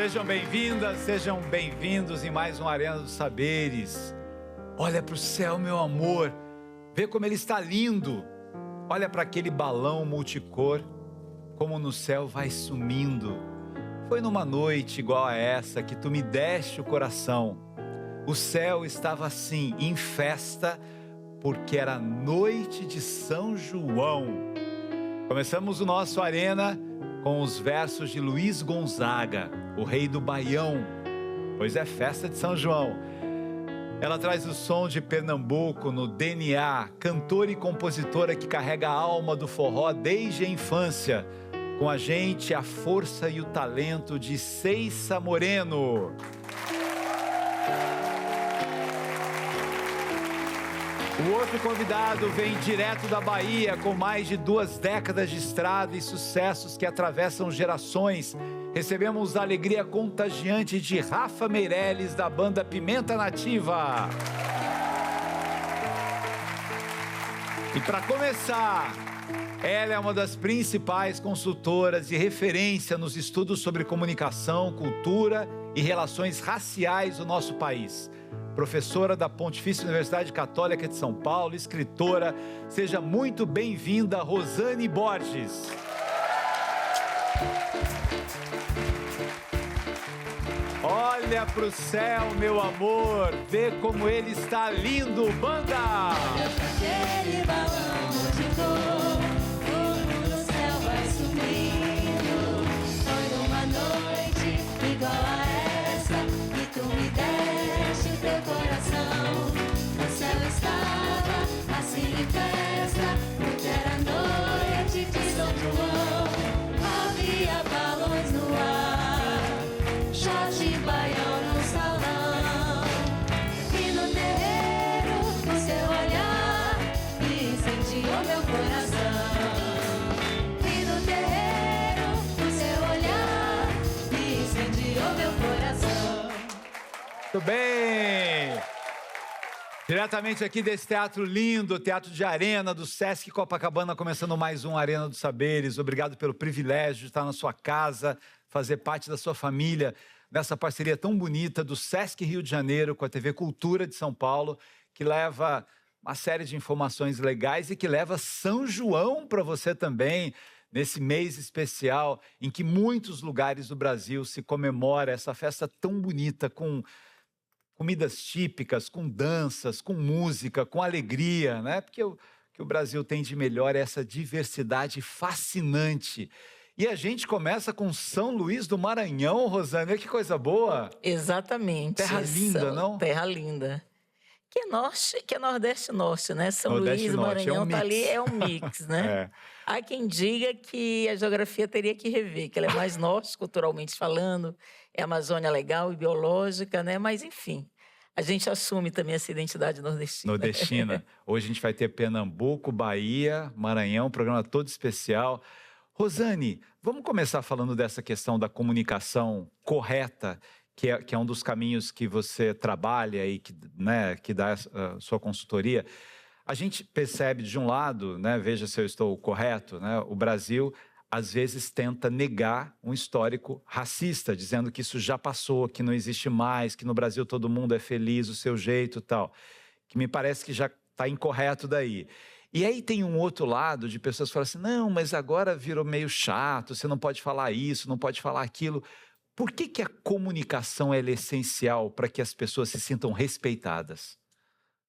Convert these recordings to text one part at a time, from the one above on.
Sejam bem-vindas, sejam bem-vindos em mais um Arena dos Saberes. Olha para o céu, meu amor, vê como ele está lindo. Olha para aquele balão multicor, como no céu vai sumindo. Foi numa noite igual a essa que tu me deste o coração. O céu estava assim, em festa, porque era noite de São João. Começamos o nosso Arena com os versos de Luiz Gonzaga, o rei do Baião, pois é festa de São João. Ela traz o som de Pernambuco no DNA, cantora e compositora que carrega a alma do forró desde a infância. Com a gente, a força e o talento de Ceissa Moreno. O outro convidado vem direto da Bahia, com mais de 2 décadas de estrada e sucessos que atravessam gerações. Recebemos a alegria contagiante de Rafa Meirelles, da banda Pimenta Nativa. E para começar, ela é uma das principais consultoras e referência nos estudos sobre comunicação, cultura e relações raciais do nosso país. Professora da Pontifícia Universidade Católica de São Paulo, escritora. Seja muito bem-vinda, Rosane Borges. Olha pro céu, meu amor, vê como ele está lindo, banda! Olha pra aquele balão multicor, como no céu vai sumindo. Foi numa noite igual a essa que tu me deste o teu coração. O céu estava assim em festa, porque era noite de São João. Havia balões no ar, Jorge Baião no salão, e no terreiro o seu olhar me incendiou meu coração. E no terreiro o seu olhar me incendiou meu coração. Muito bem! Diretamente aqui desse teatro lindo, Teatro de Arena, do Sesc Copacabana, começando mais um Arena dos Saberes. Obrigado pelo privilégio de estar na sua casa, fazer parte da sua família, nessa parceria tão bonita do Sesc Rio de Janeiro com a TV Cultura de São Paulo, que leva uma série de informações legais e que leva São João para você também, nesse mês especial em que muitos lugares do Brasil se comemora essa festa tão bonita, com comidas típicas, com danças, com música, com alegria, né? Porque o que o Brasil tem de melhor é essa diversidade fascinante. E a gente começa com São Luís do Maranhão, Rosane, que coisa boa. Exatamente. Terra linda, não? Terra linda. Que é norte, que é Nordeste-Norte, né? São Nordeste Luís, Norte, Maranhão, é um tá mix. ali, é um mix, né? É. Há quem diga que a geografia teria que rever, que ela é mais norte, culturalmente falando, é Amazônia legal e biológica, né? Mas, enfim, a gente assume também essa identidade nordestina. Nordestina. Hoje a gente vai ter Pernambuco, Bahia, Maranhão, um programa todo especial. Rosane, vamos começar falando dessa questão da comunicação correta, que é um dos caminhos que você trabalha e que, né, que dá a sua consultoria. A gente percebe, de um lado, né, veja se eu estou correto, né, o Brasil às vezes tenta negar um histórico racista, dizendo que isso já passou, que não existe mais, que no Brasil todo mundo é feliz, o seu jeito e tal, que me parece que já está incorreto daí. E aí tem um outro lado de pessoas que falam assim, não, mas agora virou meio chato, você não pode falar isso, não pode falar aquilo. Por que a comunicação ela é essencial para que as pessoas se sintam respeitadas?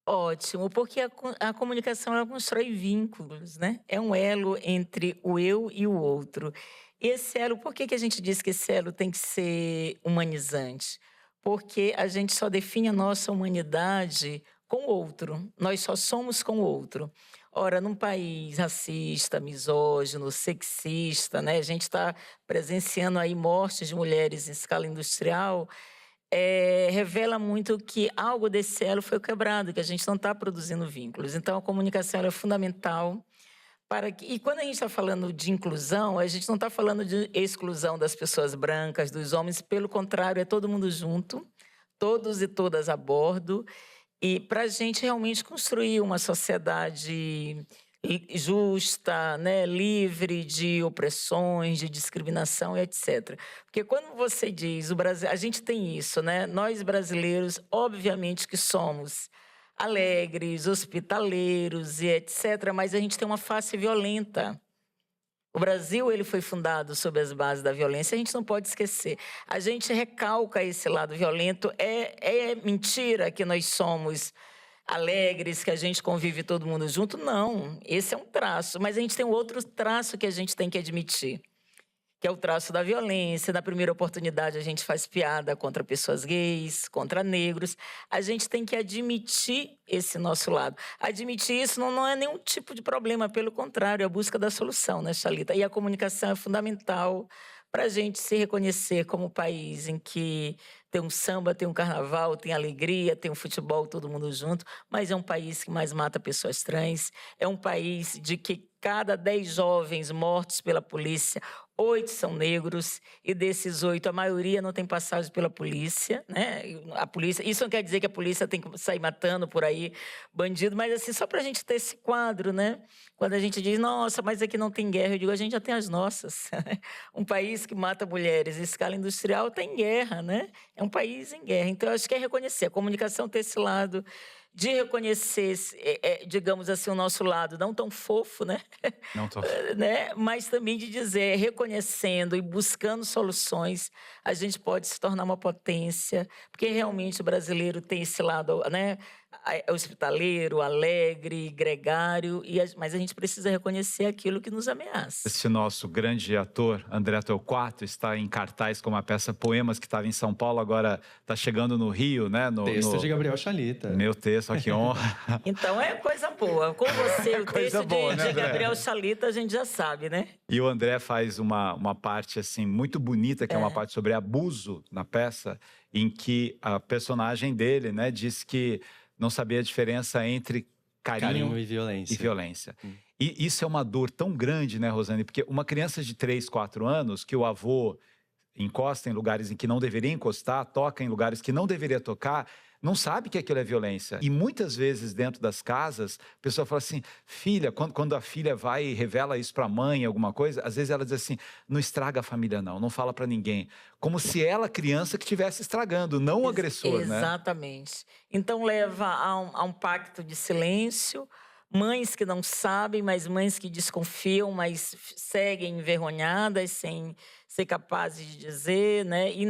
Ótimo, porque a comunicação ela constrói vínculos, né? É um elo entre o eu e o outro. Esse elo, por que a gente diz que esse elo tem que ser humanizante? Porque a gente só define a nossa humanidade com o outro. Nós só somos com o outro. Ora, num país racista, misógino, sexista, né? A gente está presenciando aí mortes de mulheres em escala industrial. Revela muito que algo desse elo foi quebrado, que a gente não está produzindo vínculos. Então, a comunicação ela é fundamental e quando a gente está falando de inclusão, a gente não está falando de exclusão das pessoas brancas, dos homens, pelo contrário, é todo mundo junto, todos e todas a bordo, e para a gente realmente construir uma sociedade justa, né, livre de opressões, de discriminação e etc. Porque quando você diz o Brasil, a gente tem isso, né? Nós brasileiros, obviamente que somos alegres, hospitaleiros e etc, mas a gente tem uma face violenta. O Brasil, ele foi fundado sob as bases da violência, a gente não pode esquecer. A gente recalca esse lado violento. É mentira que nós somos alegres, que a gente convive todo mundo junto? Não, esse é um traço. Mas a gente tem um outro traço que a gente tem que admitir, que é o traço da violência. Na primeira oportunidade, a gente faz piada contra pessoas gays, contra negros. A gente tem que admitir esse nosso lado. Admitir isso não é nenhum tipo de problema, pelo contrário, é a busca da solução, né, Chalita? E a comunicação é fundamental para a gente se reconhecer como um país em que tem um samba, tem um carnaval, tem alegria, tem um futebol, todo mundo junto, mas é um país que mais mata pessoas trans, é um país de que cada 10 jovens mortos pela polícia, 8 são negros, e desses 8, a maioria não tem passagem pela polícia, né? A polícia, isso não quer dizer que a polícia tem que sair matando por aí bandido, mas assim, só para a gente ter esse quadro, né? Quando a gente diz, nossa, mas aqui não tem guerra, eu digo, a gente já tem as nossas. Um país que mata mulheres em escala industrial tem guerra, né? É um país em guerra. Então, eu acho que é reconhecer. A comunicação tem esse lado de reconhecer, digamos assim, o nosso lado não tão fofo, né? Não tô... né? Mas também de dizer, reconhecendo e buscando soluções, a gente pode se tornar uma potência, porque realmente o brasileiro tem esse lado, né? Hospitaleiro, alegre, gregário, mas a gente precisa reconhecer aquilo que nos ameaça. Esse nosso grande ator, André Torquato, está em cartaz com uma peça Poemas, que estava em São Paulo, agora está chegando no Rio, né? Texto de Gabriel Chalita. Meu texto, ó, que honra. Então é coisa boa. Com você, o texto boa, né, de Gabriel Chalita, a gente já sabe, né? E o André faz uma parte, assim, muito bonita, que é uma parte sobre abuso na peça, em que a personagem dele, né, diz que não sabia a diferença entre carinho e violência. E isso é uma dor tão grande, né, Rosane? Porque uma criança de 3, 4 anos, que o avô encosta em lugares em que não deveria encostar, toca em lugares que não deveria tocar, não sabe que aquilo é violência. E muitas vezes, dentro das casas, a pessoa fala assim, filha, quando a filha vai e revela isso para a mãe, alguma coisa, às vezes ela diz assim, não estraga a família não fala para ninguém. Como se ela, criança, que estivesse estragando, não o agressor, né? Exatamente. Então leva a um pacto de silêncio, mães que não sabem, mas mães que desconfiam, mas seguem envergonhadas, sem ser capazes de dizer, né? E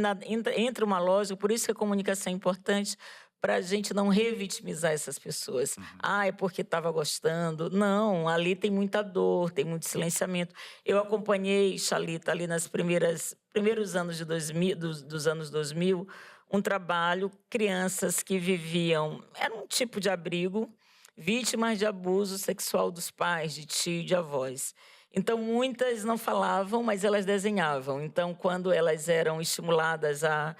entra uma lógica, por isso que a comunicação é importante, para a gente não revitimizar essas pessoas. Ah, é porque estava gostando. Não, ali tem muita dor, tem muito silenciamento. Eu acompanhei, Chalita, ali nos primeiros anos de 2000, dos anos 2000, um trabalho, crianças que viviam, era um tipo de abrigo, vítimas de abuso sexual dos pais, de tio e de avós. Então, muitas não falavam, mas elas desenhavam. Então, quando elas eram estimuladas a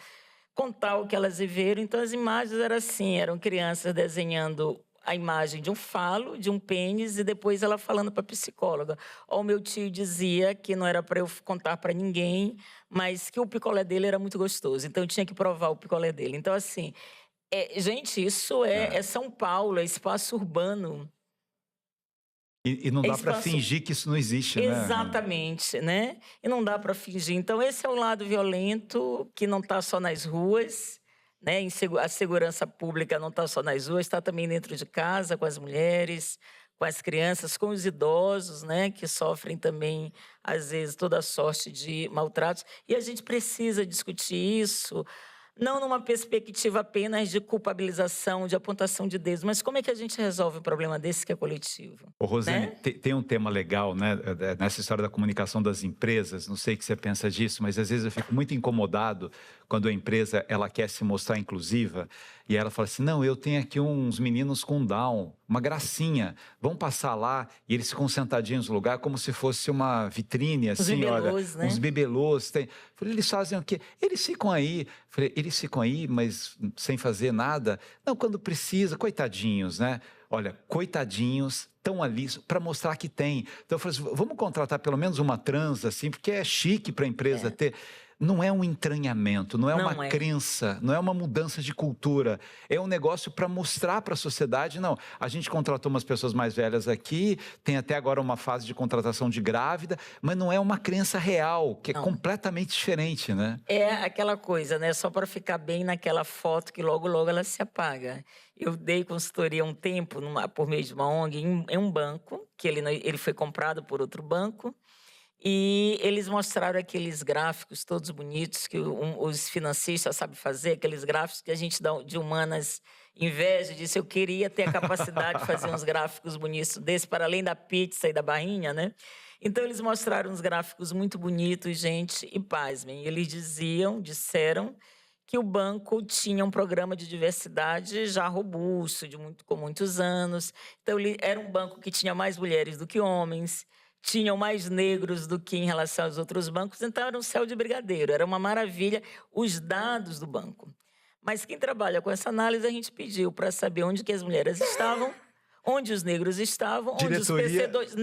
contar o que elas viveram, então as imagens eram assim, eram crianças desenhando a imagem de um falo, de um pênis, e depois ela falando para a psicóloga. O meu tio dizia que não era para eu contar para ninguém, mas que o picolé dele era muito gostoso, então eu tinha que provar o picolé dele. Então, assim, gente, isso é São Paulo, é espaço urbano. E não dá para fingir que isso não existe, né? Exatamente, né? E não dá para fingir. Então, esse é o lado violento, que não está só nas ruas, né? A segurança pública não está só nas ruas, está também dentro de casa, com as mulheres, com as crianças, com os idosos, né? Que sofrem também, às vezes, toda sorte de maltratos. E a gente precisa discutir isso, não numa perspectiva apenas de culpabilização, de apontação de dedos, mas como é que a gente resolve um problema desse que é coletivo? Ô, Rosane, né? tem um tema legal, né, nessa história da comunicação das empresas, não sei o que você pensa disso, mas às vezes eu fico muito incomodado quando a empresa ela quer se mostrar inclusiva e ela fala assim, não, eu tenho aqui uns meninos com Down, uma gracinha, vão passar lá e eles ficam sentadinhos no lugar como se fosse uma vitrine, assim, bibelôs, olha, né? uns bibelôs. Falei, eles fazem o quê? Eles ficam aí. Falei, eles ficam aí, mas sem fazer nada? Não, quando precisa, coitadinhos, né? Olha, coitadinhos, estão ali para mostrar que tem. Então eu falei assim, vamos contratar pelo menos uma trans, assim, porque é chique para a empresa ter. não é um entranhamento, não é Não uma é. crença, não é uma mudança de cultura. É um negócio para mostrar para a sociedade, não, a gente contratou umas pessoas mais velhas aqui, tem até agora uma fase de contratação de grávida, mas não é uma crença real, que é Não. completamente diferente, né? É aquela coisa, né? Só para ficar bem naquela foto que logo, logo ela se apaga. Eu dei consultoria há um tempo, por meio de uma ONG, em um banco, que ele foi comprado por outro banco, e eles mostraram aqueles gráficos todos bonitos que os financistas sabem fazer, aqueles gráficos que a gente de humanas inveja, disse, eu queria ter a capacidade de fazer uns gráficos bonitos desse, para além da pizza e da barrinha, né? Então, eles mostraram uns gráficos muito bonitos, gente, e pasmem, eles disseram que o banco tinha um programa de diversidade já robusto, com muitos anos. Então, ele era um banco que tinha mais mulheres do que homens, tinham mais negros do que em relação aos outros bancos, então era um céu de brigadeiro, era uma maravilha os dados do banco. Mas quem trabalha com essa análise, a gente pediu para saber onde que as mulheres estavam, onde os negros estavam, onde os Diretoria- PCdois...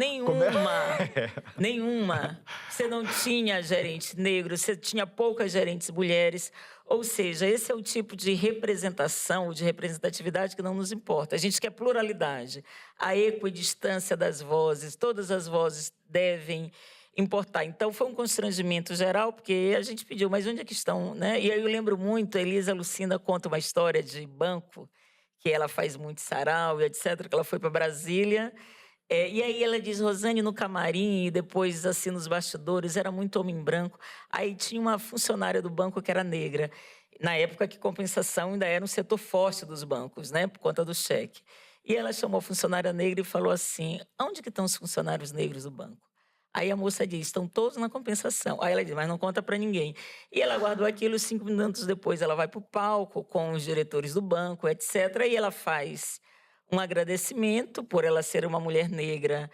Nenhuma. Você não tinha gerente negro, você tinha poucas gerentes mulheres. Ou seja, esse é o tipo de representação, de representatividade que não nos importa. A gente quer pluralidade, a equidistância das vozes, todas as vozes devem importar. Então, foi um constrangimento geral, porque a gente pediu, mas onde é que estão, né? E aí eu lembro muito, a Elisa Lucinda conta uma história de banco, que ela faz muito sarau e etc., que ela foi para Brasília. E aí ela diz, Rosane, no camarim, e depois, assim, nos bastidores, era muito homem branco. Aí tinha uma funcionária do banco que era negra. Na época que compensação ainda era um setor forte dos bancos, né? Por conta do cheque. E ela chamou a funcionária negra e falou assim, onde que estão os funcionários negros do banco? Aí a moça diz, estão todos na compensação. Aí ela diz, mas não conta para ninguém. E ela guardou aquilo, 5 minutos depois ela vai para o palco com os diretores do banco, etc. E ela faz um agradecimento por ela ser uma mulher negra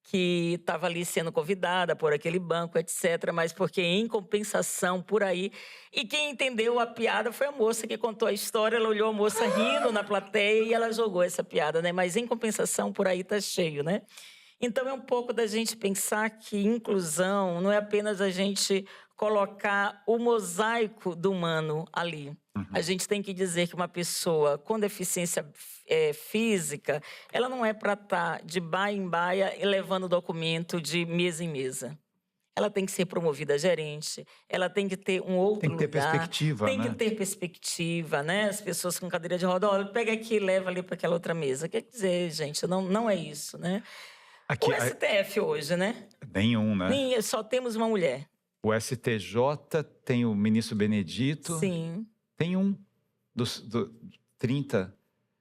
que estava ali sendo convidada por aquele banco, etc. Mas porque em compensação por aí... E quem entendeu a piada foi a moça que contou a história. Ela olhou a moça rindo na plateia e ela jogou essa piada, né? Mas em compensação por aí está cheio, né? Então, é um pouco da gente pensar que inclusão não é apenas a gente colocar o mosaico do humano ali. A gente tem que dizer que uma pessoa com deficiência física, ela não é para estar de baia em baia e levando documento de mesa em mesa. Ela tem que ser promovida a gerente, ela tem que ter um outro Tem que ter lugar, perspectiva, tem né? que ter perspectiva, né? As pessoas com cadeira de roda, olha, pega aqui e leva ali para aquela outra mesa. Quer dizer, gente, não é isso, né? Aqui, O STF hoje, né? nenhum, né? Só temos uma mulher. O STJ tem o ministro Benedito, Sim. tem um dos 30...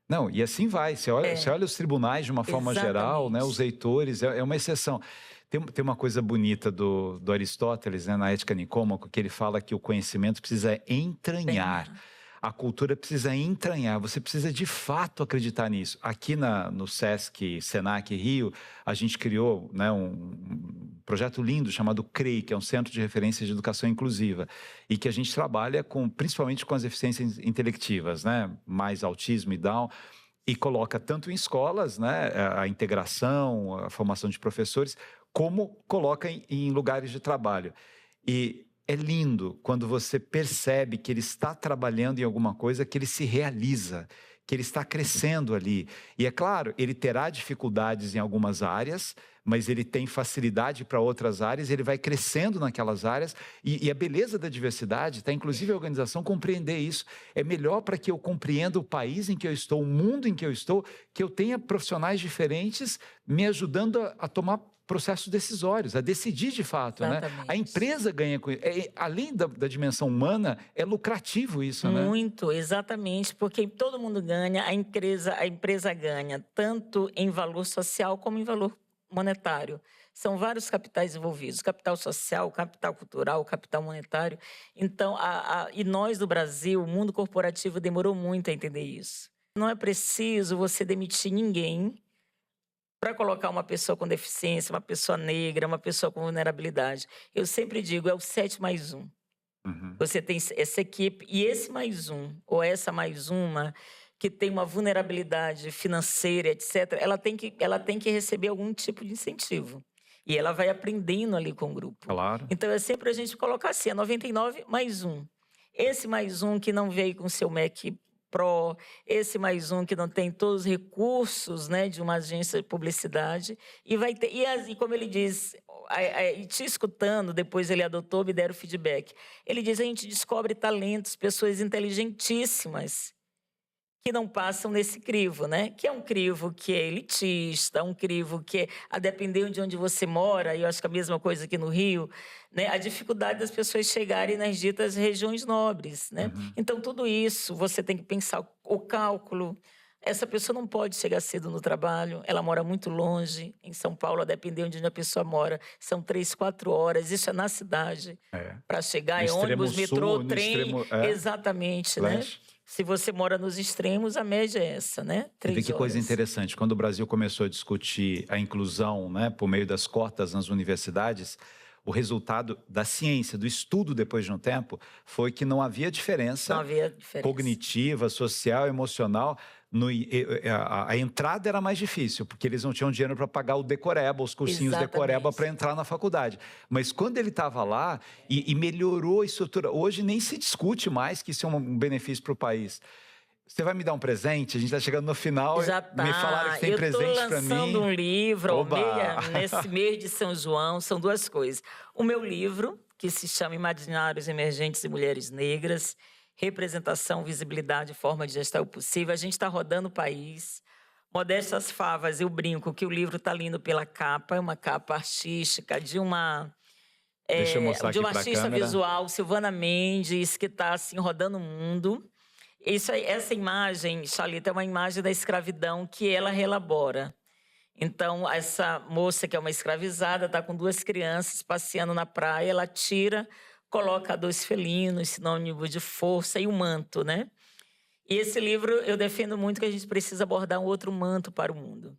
Não, e assim vai. Você olha os tribunais de uma forma geral, né? Os eitores, é uma exceção. Tem uma coisa bonita do Aristóteles, né, na Ética Nicômaco, que ele fala que o conhecimento precisa entranhar. A cultura precisa entranhar, você precisa de fato acreditar nisso. Aqui no Sesc, Senac Rio, a gente criou, né, um projeto lindo chamado CREI, que é um Centro de Referência de Educação Inclusiva, e que a gente trabalha principalmente com as deficiências intelectivas, né, mais autismo e Down, e coloca tanto em escolas, né, a integração, a formação de professores, como coloca em lugares de trabalho. E é lindo quando você percebe que ele está trabalhando em alguma coisa, que ele se realiza, que ele está crescendo ali. E é claro, ele terá dificuldades em algumas áreas, mas ele tem facilidade para outras áreas, ele vai crescendo naquelas áreas. E a beleza da diversidade está, inclusive, a organização compreender isso. É melhor para que eu compreenda o país em que eu estou, o mundo em que eu estou, que eu tenha profissionais diferentes me ajudando a tomar processos decisórios, a decidir de fato, né? A empresa ganha com isso. Além da dimensão humana, é lucrativo isso, né? Muito, exatamente, porque todo mundo ganha, a empresa ganha, tanto em valor social como em valor monetário. São vários capitais envolvidos, capital social, capital cultural, capital monetário. Então, e nós do Brasil, o mundo corporativo demorou muito a entender isso. Não é preciso você demitir ninguém para colocar uma pessoa com deficiência, uma pessoa negra, uma pessoa com vulnerabilidade. Eu sempre digo, é o 7+1. Você tem essa equipe e esse mais um, ou essa mais uma, que tem uma vulnerabilidade financeira, etc., ela tem que receber algum tipo de incentivo. E ela vai aprendendo ali com o grupo. Claro. Então, é sempre a gente colocar assim, é 99 mais um. Esse mais um que não veio com seu Mac Pro, esse mais um que não tem todos os recursos, né, de uma agência de publicidade. E vai ter, e como ele diz, te escutando, depois ele adotou, me deram feedback. Ele diz, a gente descobre talentos, pessoas inteligentíssimas, que não passam nesse crivo, né? Que é um crivo que é elitista, um crivo que é, a depender de onde você mora, e eu acho que a mesma coisa aqui no Rio, né? A dificuldade das pessoas chegarem nas ditas regiões nobres, né? Então, tudo isso, você tem que pensar o cálculo. Essa pessoa não pode chegar cedo no trabalho, ela mora muito longe, em São Paulo, a depender de onde a pessoa mora, são 3, 4 horas, isso é na cidade. Para chegar, é ônibus, metrô, trem, exatamente, né? Se você mora nos extremos, a média é essa, né? 3 horas. Que coisa interessante. Quando o Brasil começou a discutir a inclusão, né, por meio das cotas nas universidades, o resultado da ciência, do estudo depois de um tempo, foi que não havia diferença, cognitiva, social, emocional. A entrada era mais difícil, porque eles não tinham dinheiro para pagar o decoreba, os cursinhos decoreba para entrar na faculdade. Mas quando ele estava lá e melhorou a estrutura, hoje nem se discute mais que isso é um benefício para o país. Você vai me dar um presente? A gente está chegando no final. Já tá. Me falaram que tem presente para mim. Eu estou lançando um livro nesse mês de São João. São 2 coisas. O meu livro, que se chama Imaginários Emergentes e Mulheres Negras, Representação, Visibilidade e Forma de Gestar o Possível. A gente está rodando o país. Modestas favas, eu brinco que o livro está lindo pela capa. É uma capa artística de uma... Deixa eu mostrar de uma aqui artista visual, Silvana Mendes, que está assim, rodando o mundo. Essa imagem, Chalita, é uma imagem da escravidão que ela relabora. Então, essa moça que é uma escravizada, está com 2 crianças passeando na praia, ela tira, coloca 2 felinos, sinônimo de força, e o manto, né? E esse livro, eu defendo muito que a gente precisa abordar um outro manto para o mundo.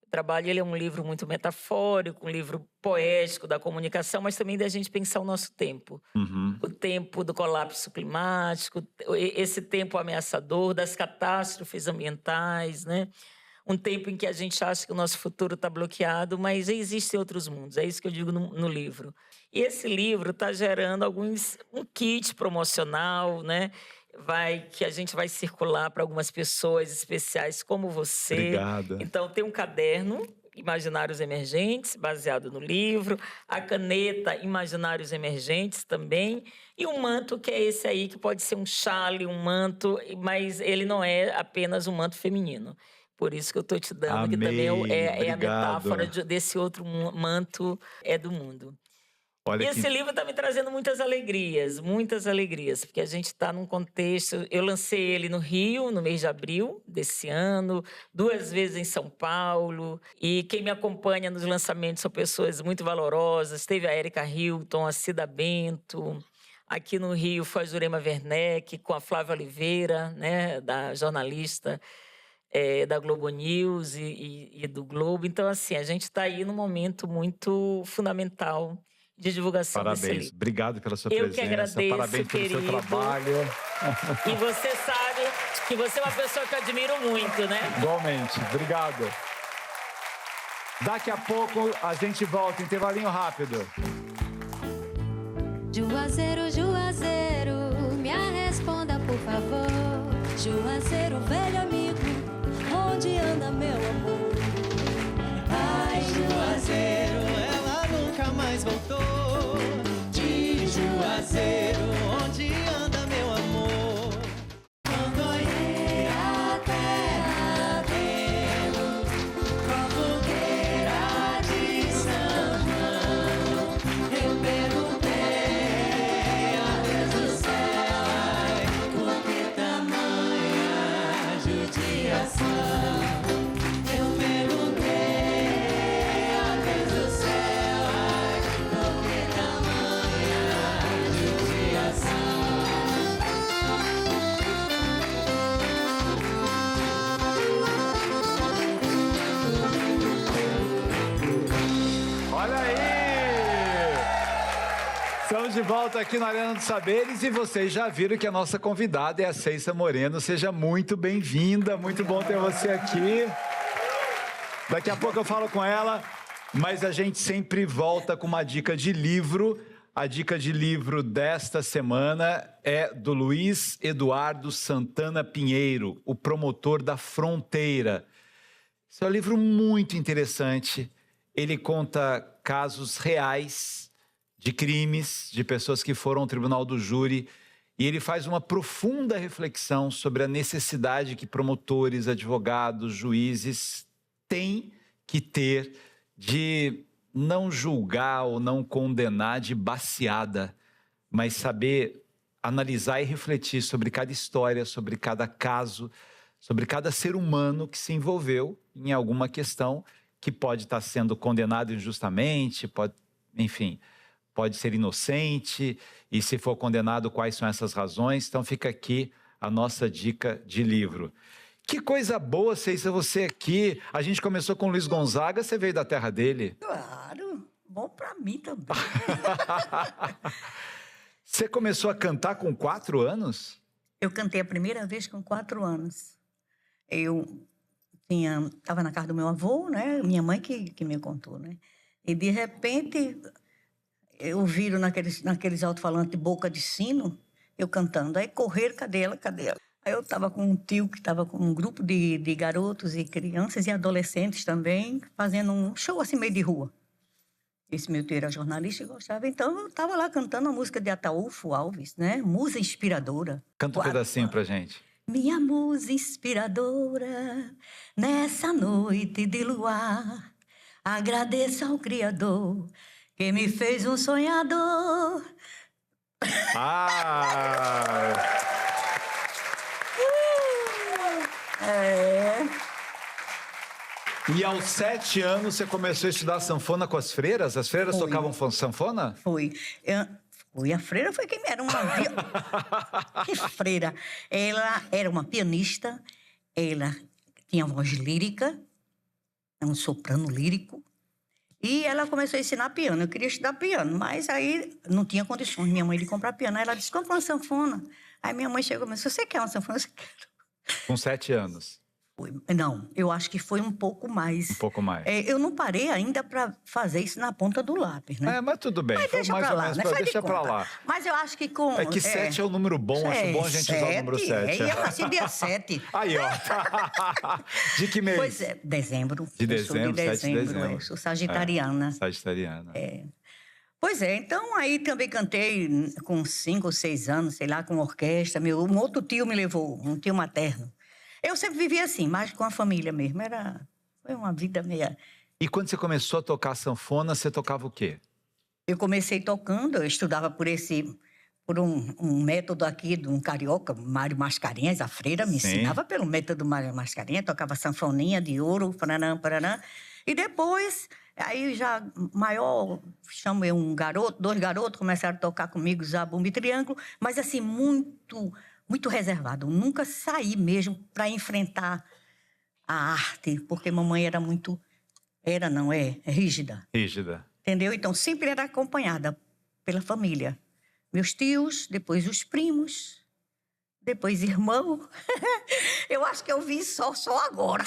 O trabalho, ele é um livro muito metafórico, um livro poético da comunicação, mas também da gente pensar o nosso tempo. O tempo do colapso climático, esse tempo ameaçador, das catástrofes ambientais, né? Um tempo em que a gente acha que o nosso futuro está bloqueado, mas existem outros mundos. É isso que eu digo no livro. E esse livro está gerando um kit promocional, né? Que a gente vai circular para algumas pessoas especiais como você. Obrigada. Então, tem um caderno, Imaginários Emergentes, baseado no livro. A caneta, Imaginários Emergentes também. E um manto, que é esse aí, que pode ser um chale, um manto, mas ele não é apenas um manto feminino. Por isso que eu estou te dando, Amei. Que também é a Obrigado. metáfora desse outro manto do mundo. Olha e esse livro está me trazendo muitas alegrias, porque a gente está num contexto... Eu lancei ele no Rio, no mês de abril desse ano, 2 vezes em São Paulo, e quem me acompanha nos lançamentos são pessoas muito valorosas. Teve a Érica Hilton, a Cida Bento. Aqui no Rio foi a Jurema Werneck, com a Flávia Oliveira, né, da jornalista da Globo News e do Globo. Então, assim, a gente está aí num momento muito fundamental de divulgação desse livro. Obrigado pela sua presença. Eu que agradeço, parabéns pelo querido. seu trabalho. E você sabe que você é uma pessoa que eu admiro muito, né? Igualmente. Obrigado. Daqui a pouco a gente volta. Intervalinho rápido. Juazeiro, Juazeiro, me responda, por favor. Juazeiro, velho amigo, onde anda meu amor? Ai, Juazeiro, ela nunca mais voltou. De Juazeiro, onde anda meu amor? Quando olhei a terra Deus, com a fogueira de São João, eu perguntei a Deus do céu, ai, por que tamanha judiação? Eu perguntei a Deus do céu, ai, por que tamanha judiação? Olha aí! Estamos de volta aqui na Arena dos Saberes e vocês já viram que a nossa convidada é a Ceissa Moreno. Seja muito bem-vinda, muito bom ter você aqui. Daqui a pouco eu falo com ela. Mas a gente sempre volta com uma dica de livro. A dica de livro desta semana é do Luiz Eduardo Santana Pinheiro, O Promotor da Fronteira. Esse é um livro muito interessante. Ele conta casos reais de crimes, de pessoas que foram ao tribunal do júri, e ele faz uma profunda reflexão sobre a necessidade que promotores, advogados, juízes têm que ter de não julgar ou não condenar de baseada, mas saber analisar e refletir sobre cada história, sobre cada caso, sobre cada ser humano que se envolveu em alguma questão que pode estar sendo condenado injustamente, pode, enfim, pode ser inocente, e se for condenado, quais são essas razões? Então fica aqui a nossa dica de livro. Que coisa boa, Ceissa, você aqui. A gente começou com o Luiz Gonzaga, você veio da terra dele. Claro, bom pra mim também. Você começou a cantar com 4 anos? Eu cantei a primeira vez com 4 anos. Eu estava na casa do meu avô, né? Minha mãe que me contou, né? E de repente, eu viro naqueles alto-falantes de boca de sino, eu cantando. Aí correram, cadê ela, cadê ela? Aí eu estava com um tio que estava com um grupo de garotos e crianças e adolescentes também, fazendo um show assim meio de rua. Esse meu tio era jornalista e gostava. Então eu estava lá cantando a música de Ataúfo Alves, né? Musa inspiradora. Canta um pedacinho pra gente. Minha musa inspiradora, nessa noite de luar, agradeço ao Criador que me fez um sonhador. Ah! É. E aos 7 anos você começou a estudar sanfona com as freiras? As freiras Foi. tocavam sanfona? Foi. A freira foi quem era uma... Que freira? Ela era uma pianista, ela tinha voz lírica, um soprano lírico, e ela começou a ensinar piano. Eu queria estudar piano, mas aí não tinha condições, minha mãe, de comprar piano. Aí ela disse, compra uma sanfona. Aí minha mãe chegou e disse, você quer uma sanfona? Eu quero. Com 7 anos. Não, eu acho que foi um pouco mais. Um pouco mais. Eu não parei ainda para fazer isso na ponta do lápis, né? Mas tudo bem. Mas Foi deixa mais pra ou lá, menos né? pra... Faz de Deixa pra conta. lá. Mas eu acho que com... É que 7 é um número bom, acho bom a gente usar o número 7. Eu nasci dia 7. Aí, ó. De que mês? Pois é, dezembro. De Eu sou dezembro, 7 de dezembro. Eu sou sagitariana. Sagitariana. Pois é, então aí também cantei com 5 ou 6 anos, sei lá, com orquestra. Um outro tio me levou, um tio materno. Eu sempre vivi assim, mais com a família mesmo. Foi uma vida meia... E quando você começou a tocar sanfona, você tocava o quê? Eu comecei tocando, eu estudava por um método aqui de um carioca, Mário Mascarenhas, a freira me ensinava pelo método Mário Mascarenhas, tocava sanfoninha de ouro, paraná, paraná. E depois, aí já maior, chamei um garoto, 2 garotos começaram a tocar comigo, zabumba e triângulo, mas assim, muito reservado. Eu nunca saí mesmo para enfrentar a arte, porque mamãe era muito... é rígida. Rígida. Entendeu? Então, sempre era acompanhada pela família. Meus tios, depois os primos, depois irmão. Eu acho que eu vi só agora.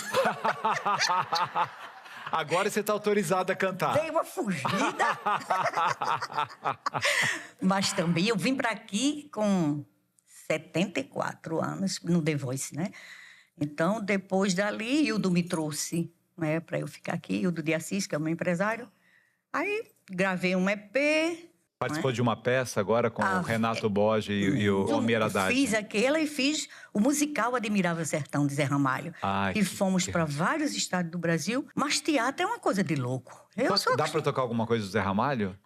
Agora você está autorizada a cantar. Dei uma fugida. Mas também eu vim para aqui com 74 anos, no The Voice, né? Então, depois dali, Hildo me trouxe, né, para eu ficar aqui, Hildo de Assis, que é o meu empresário. Aí, gravei um EP. Participou de uma peça agora com o Renato Borges e o Almir Haddad. Fiz aquela e fiz o musical Admirável Sertão, de Zé Ramalho. E fomos para vários estados do Brasil. Mas teatro é uma coisa de louco. Dá para tocar alguma coisa do Zé Ramalho?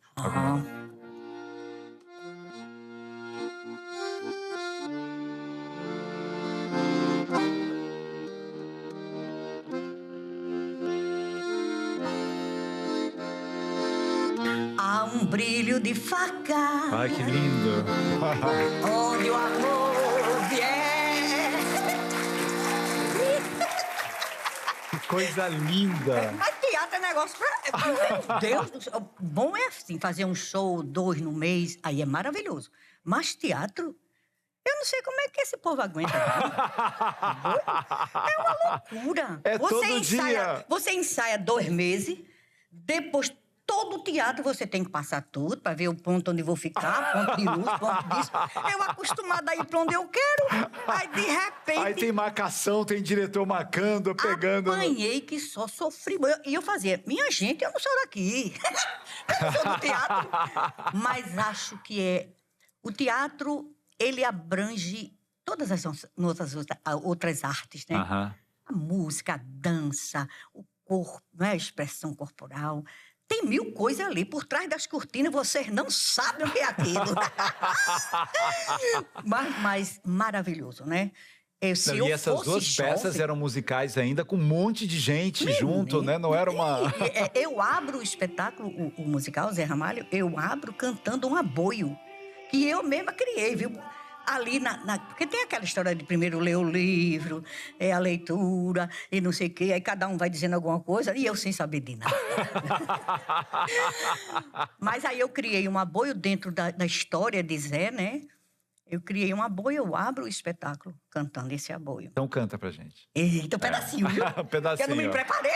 Há um brilho de faca. Ai, que lindo. Onde o amor vier. Que coisa linda. Mas teatro é negócio pra... Meu Deus, bom é assim, fazer um show, 2 no mês, aí é maravilhoso. Mas teatro, eu não sei como é que esse povo aguenta. É uma loucura. É todo dia. Você ensaia 2 meses, Depois, todo o teatro você tem que passar tudo para ver o ponto onde vou ficar, ponto de luz, ponto disso. Eu acostumada a ir para onde eu quero. Aí, de repente... Aí tem marcação, tem diretor marcando, pegando. Apanhei que só sofri. E eu fazia, minha gente, eu não sou daqui. Eu não sou do teatro. Mas acho que o teatro, ele abrange todas as outras artes, né? Aham. A música, a dança, o corpo, né? A expressão corporal. Tem 1000 coisas ali. Por trás das cortinas, vocês não sabem o que é aquilo. mas maravilhoso, né? Se Não, eu e essas fosse duas peças jovem- eram musicais ainda, com um monte de gente junto, né? Não era uma... Eu abro o espetáculo, o musical Zé Ramalho, eu abro cantando um aboio, que eu mesma criei, viu? Ali porque tem aquela história de primeiro ler o livro, a leitura, e não sei o quê, aí cada um vai dizendo alguma coisa, e eu sem saber de nada. Mas aí eu criei um aboio dentro da história de Zé, né? Eu criei um aboio, eu abro o espetáculo cantando esse aboio. Então canta pra gente. Eita, um pedacinho, viu? Um pedacinho. Que eu não me preparei.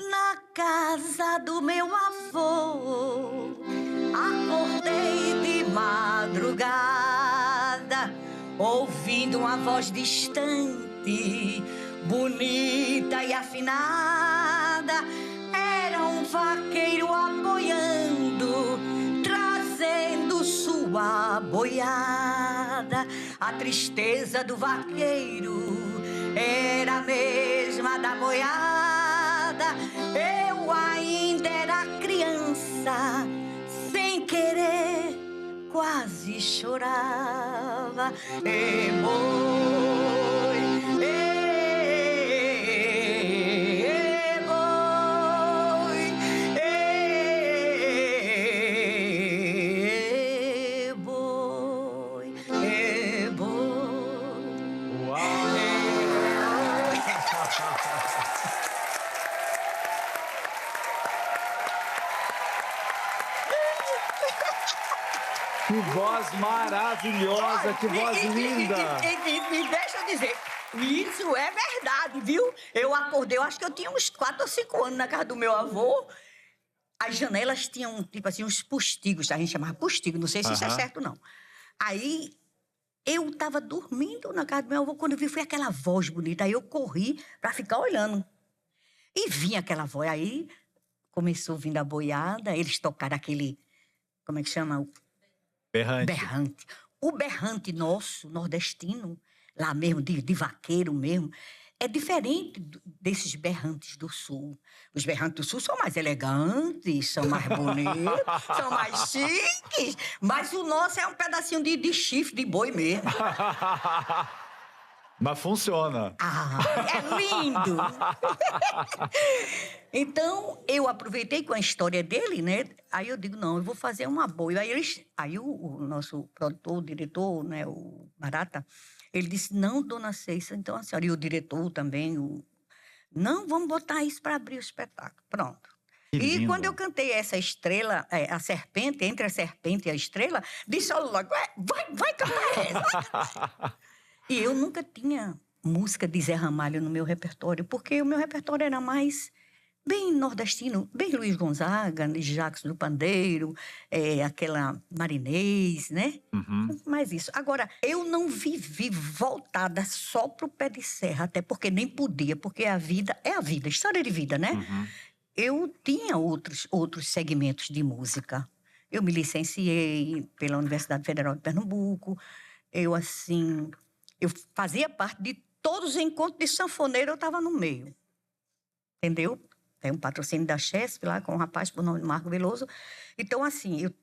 Na casa do meu avô, acordei de madrugada, ouvindo uma voz distante, bonita e afinada. Era um vaqueiro aboiando, trazendo sua boiada. A tristeza do vaqueiro era a mesma da boiada. Eu ainda era criança, sem querer, quase chorava. E boi, Que voz maravilhosa, que voz linda! E deixa eu dizer, isso é verdade, viu? Eu acordei, eu acho que eu tinha uns 4 ou 5 anos na casa do meu avô. As janelas tinham, tipo assim, uns postigos, a gente chamava postigo, não sei se isso é certo, não. Aí, eu tava dormindo na casa do meu avô, quando eu vi, foi aquela voz bonita. Aí eu corri pra ficar olhando. E vinha aquela voz, aí começou vindo a boiada, eles tocaram aquele, como é que chama? Berrante. Berrante. O berrante nosso, nordestino, lá mesmo, de vaqueiro mesmo, é diferente desses berrantes do sul. Os berrantes do sul são mais elegantes, são mais bonitos, são mais chiques. Mas o nosso é um pedacinho de chifre de boi mesmo. Mas funciona. Ah, é lindo! Então, eu aproveitei com a história dele, né? Aí eu digo, não, eu vou fazer um aboio. Aí o nosso produtor, o diretor, né, o Barata, ele disse, não, dona Ceissa, então a senhora, e o diretor também, não, vamos botar isso para abrir o espetáculo. Pronto. Que E lindo. quando eu cantei essa estrela, a serpente, entre a serpente e a estrela, disse logo, vai cantar essa. E eu nunca tinha música de Zé Ramalho no meu repertório, porque o meu repertório era mais bem nordestino, bem Luiz Gonzaga, Jacques do Pandeiro, aquela Marinês, né? Mais isso. Agora, eu não vivi voltada só pro pé de serra, até porque nem podia, porque a vida é a vida, história de vida, né? Eu tinha outros segmentos de música. Eu me licenciei pela Universidade Federal de Pernambuco, eu fazia parte de todos os encontros de sanfoneiro, eu estava no meio. Entendeu? Tem um patrocínio da Chesp lá com um rapaz por nome de Marco Veloso. Então, assim, eu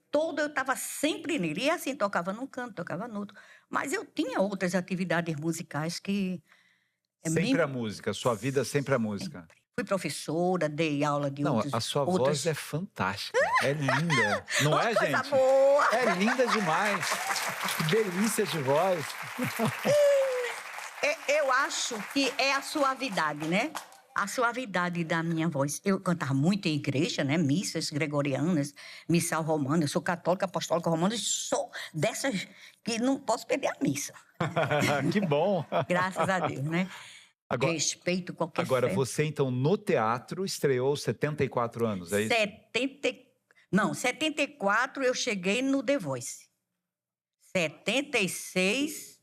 estava sempre nele. E assim, tocava num canto, tocava no outro. Mas eu tinha outras atividades musicais que... Sempre a música, sua vida sempre a música. Sempre. Fui professora, dei aula de Não, outros... a sua outras... voz é fantástica, é linda. Não é, coisa gente? boa! É linda demais. Que delícia de voz. Eu acho que é a suavidade, né? A suavidade da minha voz. Eu cantava muito em igreja, né? Missas gregorianas, missal romana. Eu sou católica, apostólica romana. Sou dessas que não posso perder a missa. Que bom. Graças a Deus, né? Respeito qualquer Agora, fé. você então no teatro estreou aos 74 anos, é isso? 74 eu cheguei no The Voice. 76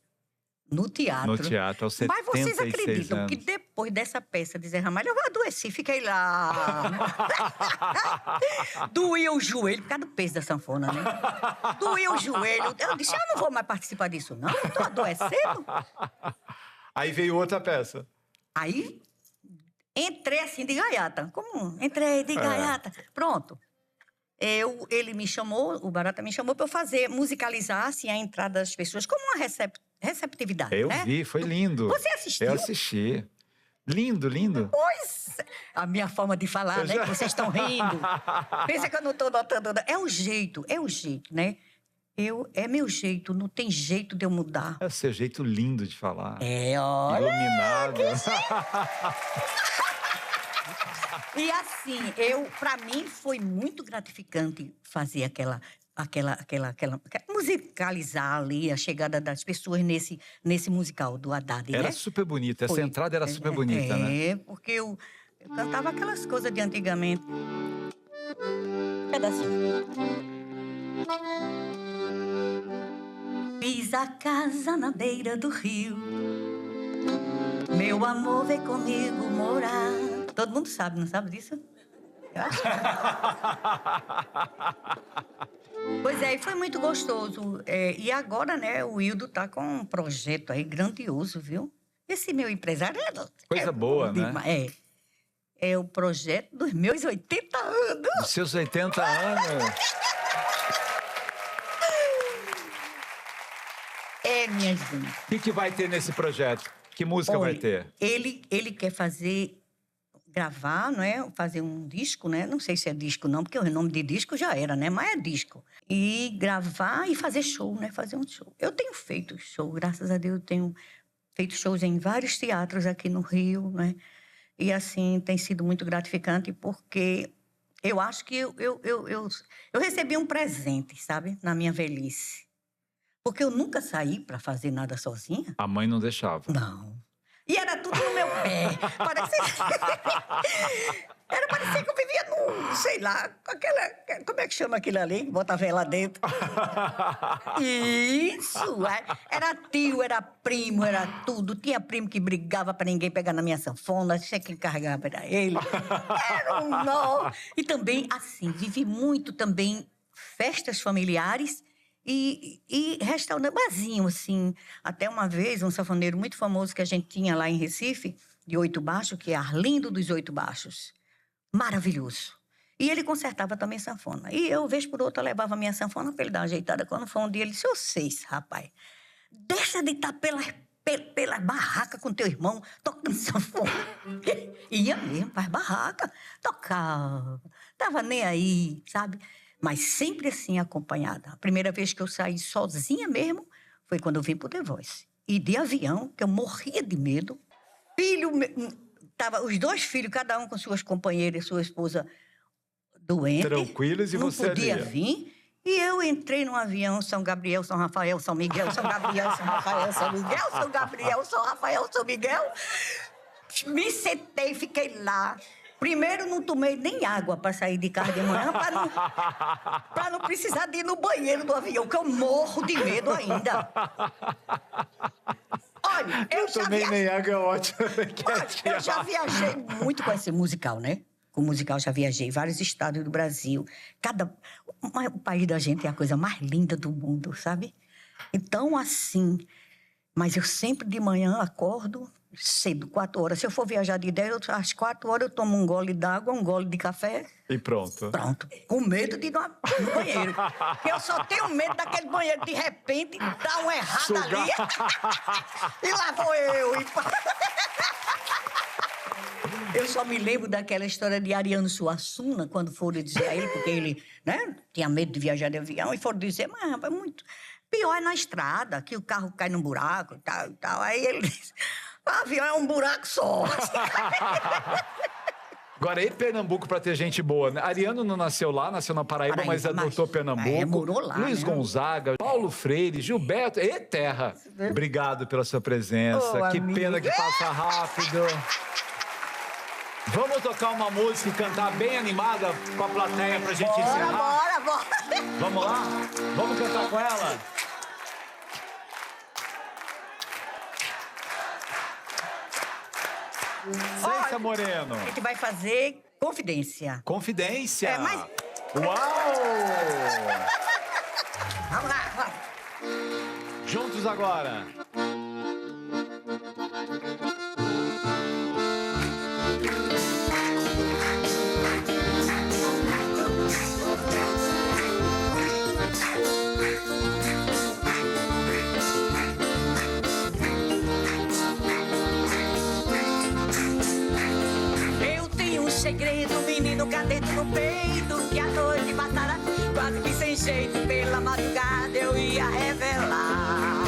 no teatro. No teatro, aos 76 Mas vocês acreditam anos. que depois dessa peça de Zé Ramalho, eu adoeci, fiquei lá. Doía o joelho, por causa do peso da sanfona, né? Doía o joelho. Eu disse, eu não vou mais participar disso, não. Eu tô adoecendo. Aí veio outra peça. Aí, entrei assim de gaiata. Como? Entrei de gaiata. Pronto. Ele me chamou, o Barata me chamou para eu fazer, musicalizar assim, a entrada das pessoas como uma receptividade, Eu né? vi, foi lindo. Você assistiu? Eu assisti. Lindo, lindo. Pois, a minha forma de falar, né? Que vocês estão rindo. Pensa que eu não estou notando. É o jeito, né? É meu jeito, não tem jeito de eu mudar. É o seu jeito lindo de falar. Olha. Iluminado. E assim, para mim foi muito gratificante fazer aquela musicalizar ali a chegada das pessoas nesse musical do Haddad, Era né? super bonita. Essa Foi. entrada era super bonita, né? É, porque eu cantava aquelas coisas de antigamente. Pedacinho. Fiz a casa na beira do rio. Meu amor veio comigo morar. Todo mundo sabe, não sabe disso? Eu acho. Pois é, e foi muito gostoso. E agora, né, o Hildo tá com um projeto aí grandioso, viu? Esse meu empresário Coisa boa, bom né? demais. É o projeto dos meus 80 anos. Os seus 80 anos. Minha gente. O que vai ter nesse projeto? Que música vai ter? Ele quer gravar, não é? Fazer um disco, né? Não sei se é disco não, porque o nome de disco já era, né? Mas é disco. E gravar e fazer show, né? Fazer um show. Eu tenho feito show, graças a Deus, eu tenho feito shows em vários teatros aqui no Rio, né? E assim, tem sido muito gratificante porque eu acho que eu recebi um presente, sabe? Na minha velhice. Porque eu nunca saí para fazer nada sozinha. A mãe não deixava. Não. E era tudo no meu pé. Parecia que eu vivia num, sei lá, como é que chama aquilo ali? Bota a vela dentro. Isso! Era tio, era primo, era tudo. Tinha primo que brigava para ninguém pegar na minha sanfona. Tinha quem carregava era ele. Era um nó. E também, assim, vivi muito também festas familiares. E restaurante, barzinho, assim. Até uma vez, um sanfoneiro muito famoso que a gente tinha lá em Recife, de 8 baixos, que é Arlindo dos 8 baixos. Maravilhoso. E ele consertava também sanfona. E eu, vez por outra, levava a minha sanfona para ele dar uma ajeitada. Quando foi um dia, ele disse, vocês, rapaz, deixa de estar pela barraca com teu irmão, tocando sanfona. Ia mesmo, faz barraca, tocava. Tava nem aí, sabe? Mas sempre assim, acompanhada. A primeira vez que eu saí sozinha mesmo foi quando eu vim pro The Voice. E de avião, que eu morria de medo. Os 2 filhos, cada um com suas companheiras, sua esposa doente. Tranquilos e você ali. Não podia vir. E eu entrei num avião, São Gabriel, São Rafael, São Miguel, São Gabriel, São Rafael, São Miguel, São Gabriel, São Rafael, São Miguel. Me sentei, fiquei lá. Primeiro, não tomei nem água para sair de casa de manhã, para não precisar de ir no banheiro do avião, que eu morro de medo ainda. Olha, eu já Também nem água é ótimo. eu já viajei muito com esse musical, né? Com o musical já viajei vários estados do Brasil. O país da gente é a coisa mais linda do mundo, sabe? Então, assim... Mas eu sempre de manhã acordo cedo, 4 horas. Se eu for viajar de 10, às 4 horas eu tomo um gole d'água, um gole de café. E pronto. Pronto. Com medo de ir no banheiro. Porque eu só tenho medo daquele banheiro, de repente, dar uma errada ali. E lá vou eu. Eu só me lembro daquela história de Ariano Suassuna, quando foram dizer a ele, porque ele, né, tinha medo de viajar de avião, e foram dizer, mas rapaz, muito... Pior é na estrada, que o carro cai num buraco e tal, e tal. Aí ele disse, o avião é um buraco só. Agora, e Pernambuco pra ter gente boa, né? Ariano não nasceu lá, nasceu na Paraíba, mas adotou Pernambuco. morou lá, Luiz né? Gonzaga, Paulo Freire, Gilberto. E terra! Obrigado pela sua presença. Ô, Que amigo. pena que passa rápido. Vamos tocar uma música e cantar bem animada com a plateia pra gente encerrar? Bora. Vamos lá? Vamos cantar com ela? Ceiça Moreno. A gente vai fazer confidência. Confidência. É, mas- Uau! Vamos lá, vamos. Juntos agora. Eu tenho um segredo, menino cadete no peito, que a noite passada, quase que sem jeito, pela madrugada eu ia revelar.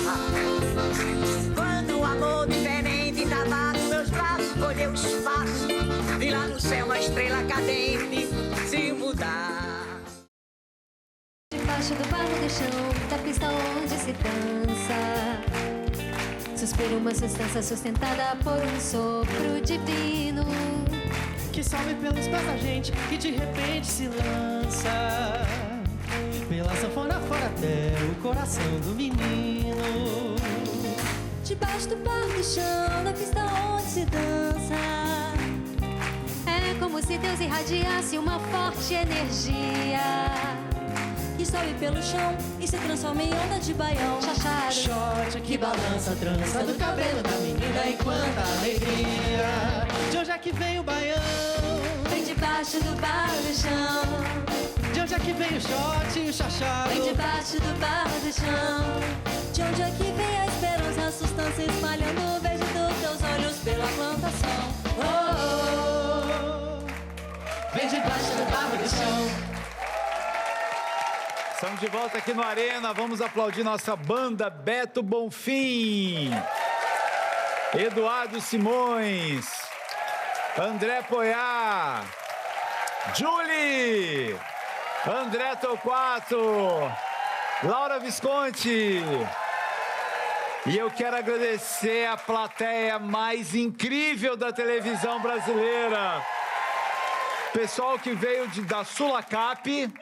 Quando o amor diferente tava nos meus braços, colheu o espaço, vi lá no céu uma estrela cadente se mudar. Debaixo do barro do chão, da pista onde se dança. Suspiro uma sustância sustentada por um sopro divino. Que sobe pelos pés da gente e de repente se lança pela sanfona fora até o coração do menino. Debaixo do barro do chão, da pista onde se dança. É como se Deus irradiasse uma forte energia que sobe pelo chão e se transforma em onda de baião chachado. Shot que balança a trança do cabelo da menina e quanta alegria. De onde é que vem o baião? Vem debaixo do barro do chão. De onde é que vem o shot e o chachado? Vem debaixo do barro do chão. De onde é que vem a esperança, a sustância espalhando o verde dos teus olhos pela plantação. Oh, vem debaixo do barro do chão. Estamos de volta aqui no Arena. Vamos aplaudir nossa banda Beto Bonfim, Eduardo Simões, André Poiá, Julie, André Torquato, Laura Visconti. E eu quero agradecer a plateia mais incrível da televisão brasileira. Pessoal que veio da Sulacap,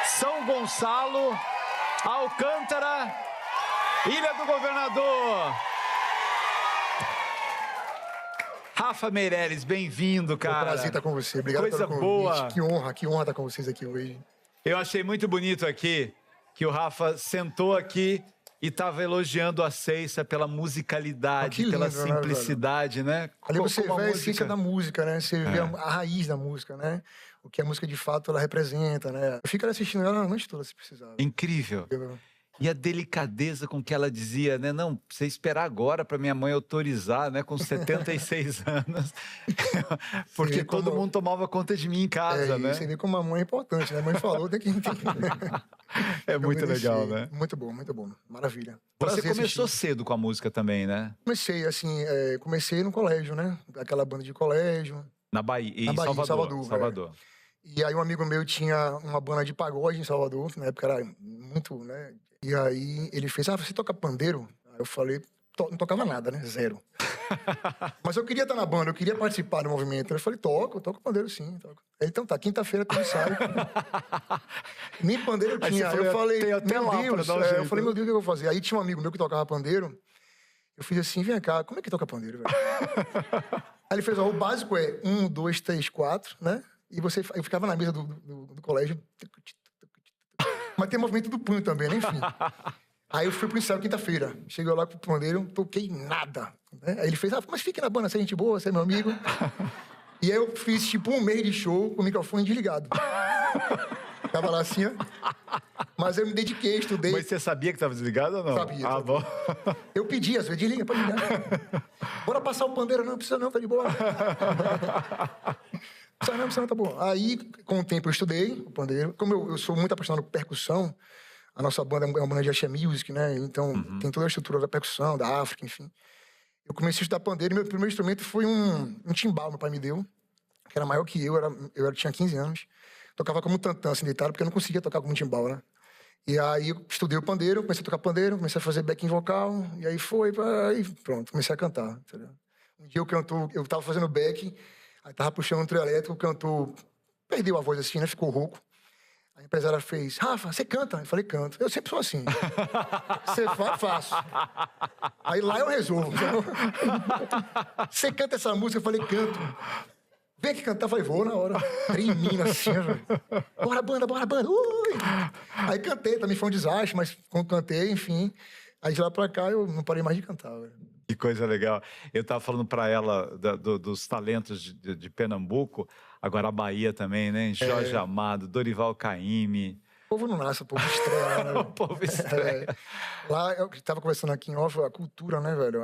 São Gonçalo, Alcântara, Ilha do Governador. Rafa Meireles, bem-vindo, É um cara. prazer estar com você. Obrigado Coisa pelo convite. boa. Que honra estar com vocês aqui hoje. Eu achei muito bonito aqui que o Rafa sentou aqui e estava elogiando a Ceiça pela musicalidade, Que lindo, pela né, simplicidade, né? Ali você Como vê a essência da música, né? Você vê a raiz da música, né? O que a música de fato ela representa, né? Eu fico assistindo ela a noite toda, se precisar. Incrível. E a delicadeza com que ela dizia, né? Não, você esperar agora para minha mãe autorizar, né? Com 76 anos. Porque vê como- todo mundo tomava conta de mim em casa, E né? você vê como a mãe é importante, né? A mãe falou, tem que... É muito obedecer. legal, né? Muito bom, muito bom. Maravilha. Você Prazer começou assistir. cedo com a música também, né? Comecei, assim, comecei no colégio, né? Aquela banda de colégio. Na Bahia, em Na Bahia, em Salvador. Salvador, E aí um amigo meu tinha uma banda de pagode em Salvador, na época era muito, né? E aí ele fez, você toca pandeiro? Aí eu falei, não tocava nada, né? Zero. Mas eu queria estar na banda, eu queria participar do movimento. Eu falei, toco pandeiro sim. Toco. Ele, então tá, quinta-feira tem ensaio. Nem pandeiro eu Aí tinha. você Aí eu falou, falei, tem até lá pra meu Deus. dar um Eu jeito. falei, meu Deus, o que eu vou fazer? Aí tinha um amigo meu que tocava pandeiro. Eu fiz assim, vem cá, como é que toca pandeiro, velho? Aí ele fez, o básico é 1, 2, 3, 4, né? E eu ficava na mesa do colégio. Mas tem movimento do punho também, né? Enfim. Aí eu fui pro ensaio quinta-feira. Cheguei lá com o pandeiro, não toquei nada. Né? Aí ele fez, mas fique na banda, você é gente boa, você é meu amigo. E aí eu fiz tipo um mês de show com o microfone desligado. Tava lá assim, ó. Mas eu me dediquei, estudei. Mas você sabia que estava desligado ou não? Sabia, Ah, sabia. bom. Eu pedi, às vezes, desliga, pode ligar. Bora passar o pandeiro, não precisa não, tá de boa. Precisa não, tá bom. Aí, com o tempo, eu estudei o pandeiro. Como eu sou muito apaixonado por percussão, a nossa banda é uma banda de axé music, né? Então, tem toda a estrutura da percussão, da África, enfim. Eu comecei a estudar pandeiro e meu primeiro instrumento foi um timbal, meu pai me deu. que era maior que eu tinha 15 anos. Tocava como tantã, assim, deitado, porque eu não conseguia tocar como timbal, né? E aí eu estudei o pandeiro, comecei a tocar pandeiro, comecei a fazer backing vocal, e aí aí pronto, comecei a cantar, entendeu? Um dia eu tava fazendo backing, aí tava puxando um trio elétrico, o cantor perdeu a voz assim, né? Ficou rouco. A empresária fez, Rafa, você canta? Eu falei, canto. Eu sempre sou assim. Você faz, faço. Aí lá eu resolvo. Você canta essa música? Eu falei, canto. Vem aqui cantar. Eu falei, vou na hora. Tremendo assim, velho. Bora, banda, bora, banda. Ui! Aí cantei, também foi um desastre, mas quando cantei, enfim. Aí de lá pra cá eu não parei mais de cantar, velho. Que coisa legal. Eu estava falando para ela dos talentos de Pernambuco, agora a Bahia também, né? Jorge Amado, Dorival Caymmi. O povo não nasce, o povo estreia, né? O povo estreia. Lá, eu estava conversando aqui em off, a cultura, né, velho?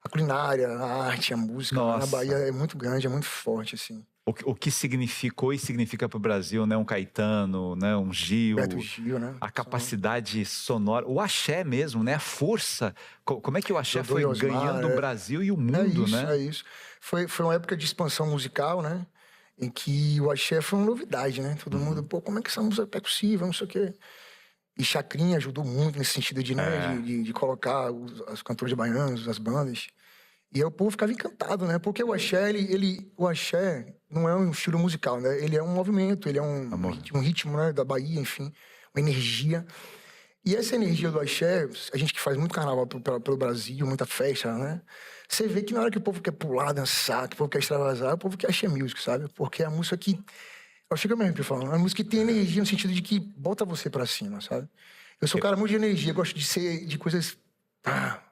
A culinária, a arte, a música na Bahia é muito grande, é muito forte, assim. O que significou e significa para o Brasil, né? Um Caetano, né? Um Gil. Beto Gil, né? A capacidade sonora. O axé mesmo, né? A força. Como é que o axé foi ganhando o Brasil e o mundo, né? É isso. Foi uma época de expansão musical, né? Em que o axé foi uma novidade, né? Todo mundo, pô, como é que essa música é percussiva, não sei o quê. E Chacrinha ajudou muito nesse sentido de colocar os cantores baianos, as bandas. E aí o povo ficava encantado, né? Porque o axé, o axé não é um estilo musical, né? Ele é um movimento, ele é um ritmo, né? Da Bahia, enfim, uma energia. E essa energia do axé, a gente que faz muito carnaval pelo Brasil, muita festa, né? Você vê que na hora que o povo quer pular, dançar, que o povo quer extravasar, o povo quer axé music, sabe? Porque é a música que... Eu chego mesmo falando, é uma música que tem energia no sentido de que bota você pra cima, sabe? Eu sou um cara muito de energia, gosto de coisas...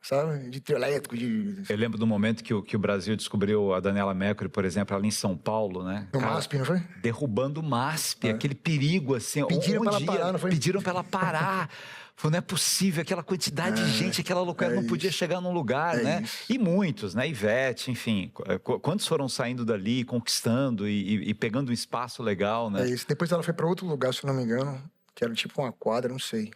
sabe? De trio elétrico, Eu lembro do momento que o Brasil descobriu a Daniela Mercury, por exemplo, ali em São Paulo, né? No MASP, não foi? Derrubando o MASP, aquele perigo, assim. Pediram pra ela parar, não foi? Pediram pra ela parar. Falei, não é possível, aquela quantidade de gente, aquela loucura, não podia chegar num lugar, né? Isso. E muitos, né? Ivete, enfim. Quantos foram saindo dali, conquistando e pegando um espaço legal, né? É isso. Depois ela foi pra outro lugar, se eu não me engano, que era tipo uma quadra, não sei.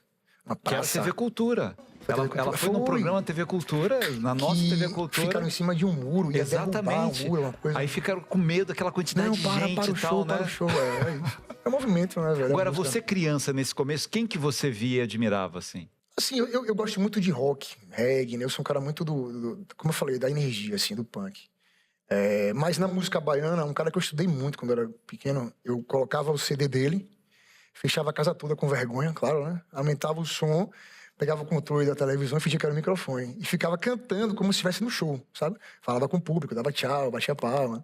Uma praça. Que é a TV Cultura. Ela foi no programa TV Cultura, na nossa TV Cultura. Ficaram em cima de um muro, ia exatamente. Um muro, uma coisa. Aí ficaram com medo daquela quantidade de gente e tal, né? Para o show, é isso. É movimento, né, velho? Agora, você criança, nesse começo, quem que você via e admirava, assim? Assim, eu gosto muito de rock, reggae, né? Eu sou um cara muito como eu falei, da energia, assim, do punk. Mas na música baiana, um cara que eu estudei muito quando eu era pequeno, eu colocava o CD dele, fechava a casa toda com vergonha, claro, né? Aumentava o som, pegava o controle da televisão e fingia que era o microfone. E ficava cantando como se estivesse no show, sabe? Falava com o público, dava tchau, baixia palma.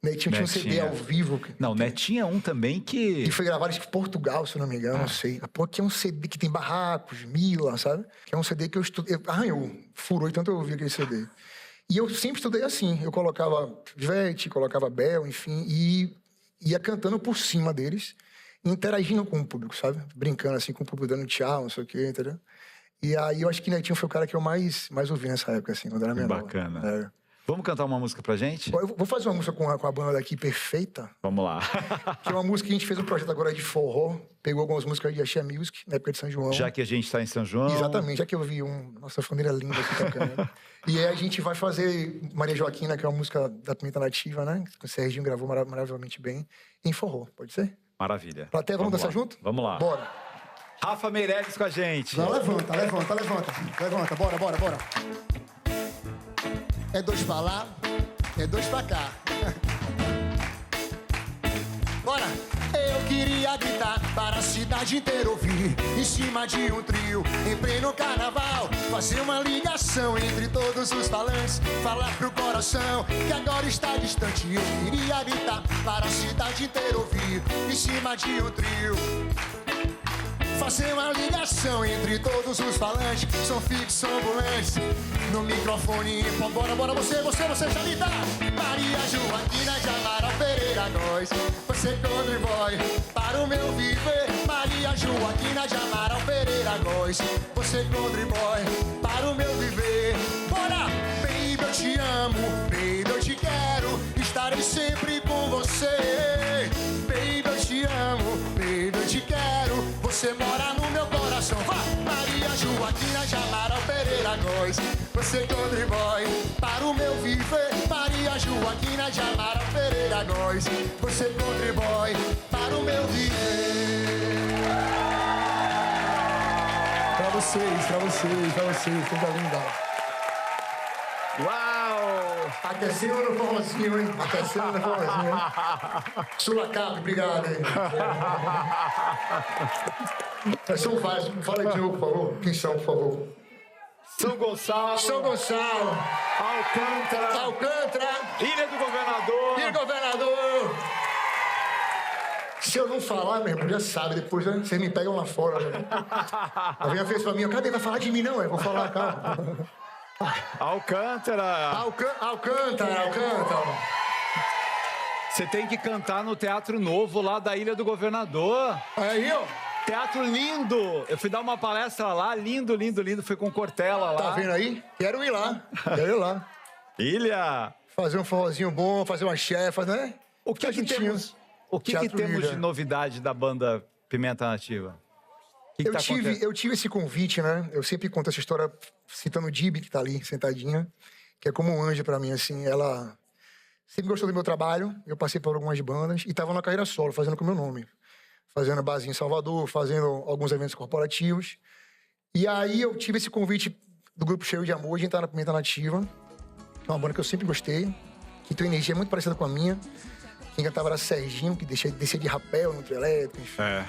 Netinho tinha um CD ao vivo. Não, Netinho é um também que... Que foi gravado em Portugal, se eu não me engano, não sei. Pô, que é um CD que tem barracos, Mila, sabe? Que é um CD que eu estudei... Arranhou, furou, e tanto eu ouvi aquele CD. E eu sempre estudei assim. Eu colocava Ivete, colocava Bel, enfim, e ia cantando por cima deles, interagindo com o público, sabe? Brincando assim com o público, dando tchau, não sei o quê, entendeu? E aí eu acho que Netinho foi o cara que eu mais ouvi nessa época, assim, quando era menor. Bacana. Vamos cantar uma música pra gente? Eu vou fazer uma música com a banda daqui, Perfeita. Vamos lá. Que é uma música que a gente fez um projeto agora de forró. Pegou algumas músicas de Axé Music, na época de São João. Já que a gente tá em São João. Exatamente, já que eu vi nossa família linda aqui tocando. E aí a gente vai fazer Maria Joaquina, que é uma música da Pimenta Nativa, né? Que o Serginho gravou maravilhosamente bem. Em forró, pode ser? Maravilha. Plateia, vamos dançar junto? Vamos lá. Bora. Rafa Meireles com a gente. Não, levanta. Levanta, bora. É dois pra lá, é dois pra cá. Bora! Eu queria gritar para a cidade inteira ouvir, em cima de um trio, em pleno carnaval, fazer uma ligação entre todos os falantes, falar pro coração que agora está distante. Eu queria gritar para a cidade inteira ouvir, em cima de um trio, fazer uma ligação entre todos os falantes, som fixo, som ambulante, no microfone. Bora, você, Jalita. Maria Joaquina de Amaral Pereira, nós, você contribui para o meu viver. Maria Joaquina de Amaral Pereira, nós, você contribui para o meu viver. Bora! Baby, eu te amo, baby, eu te quero, estarei sempre com você. Baby, eu te amo, baby, eu te quero, você mora no meu coração. Vá! Maria Joaquina de Amaral Pereira, nós, você contribui para o meu viver. Maria Joaquina de Amaral Pereira. pra nós. Você contribui para o meu viver. Pra vocês, coisa linda. Uau! Aquecendo no forrozinho, hein? Aquecendo no forrozinho, hein? Sulacap, obrigado, hein? São vários. Fala de novo, por favor. Quem são, por favor? São Gonçalo, São Gonçalo, Alcântara, Ilha do Governador. Ilha do Governador. Se eu não falar, meu irmão, já sabe. Depois né, vocês me pegam lá fora. Né? Alguém fez pra mim, cadê? Vai falar de mim, não? Eu vou falar, calma. Alcântara. Alcântara. Você tem que cantar no Teatro Novo, lá da Ilha do Governador. Aí, ó. Teatro lindo. Eu fui dar uma palestra lá, lindo. Fui com Cortella lá. Tá vendo aí? Quero ir lá. Ilha. Fazer um forrozinho bom, fazer uma chefa, né? O que temos? O que temos de novidade da banda Pimenta Nativa? Eu tive esse convite, né? Eu sempre conto essa história citando o Dibi, que tá ali, sentadinha, que é como um anjo pra mim, assim. Ela sempre gostou do meu trabalho, eu passei por algumas bandas e tava na carreira solo, fazendo com o meu nome. Fazendo barzinho em Salvador, fazendo alguns eventos corporativos. E aí eu tive esse convite do grupo Cheio de Amor de entrar na Pimenta Nativa, que é uma banda que eu sempre gostei, que tem energia muito parecida com a minha. Quem cantava era Serginho, que descia de rapel no trio elétrico, enfim. É.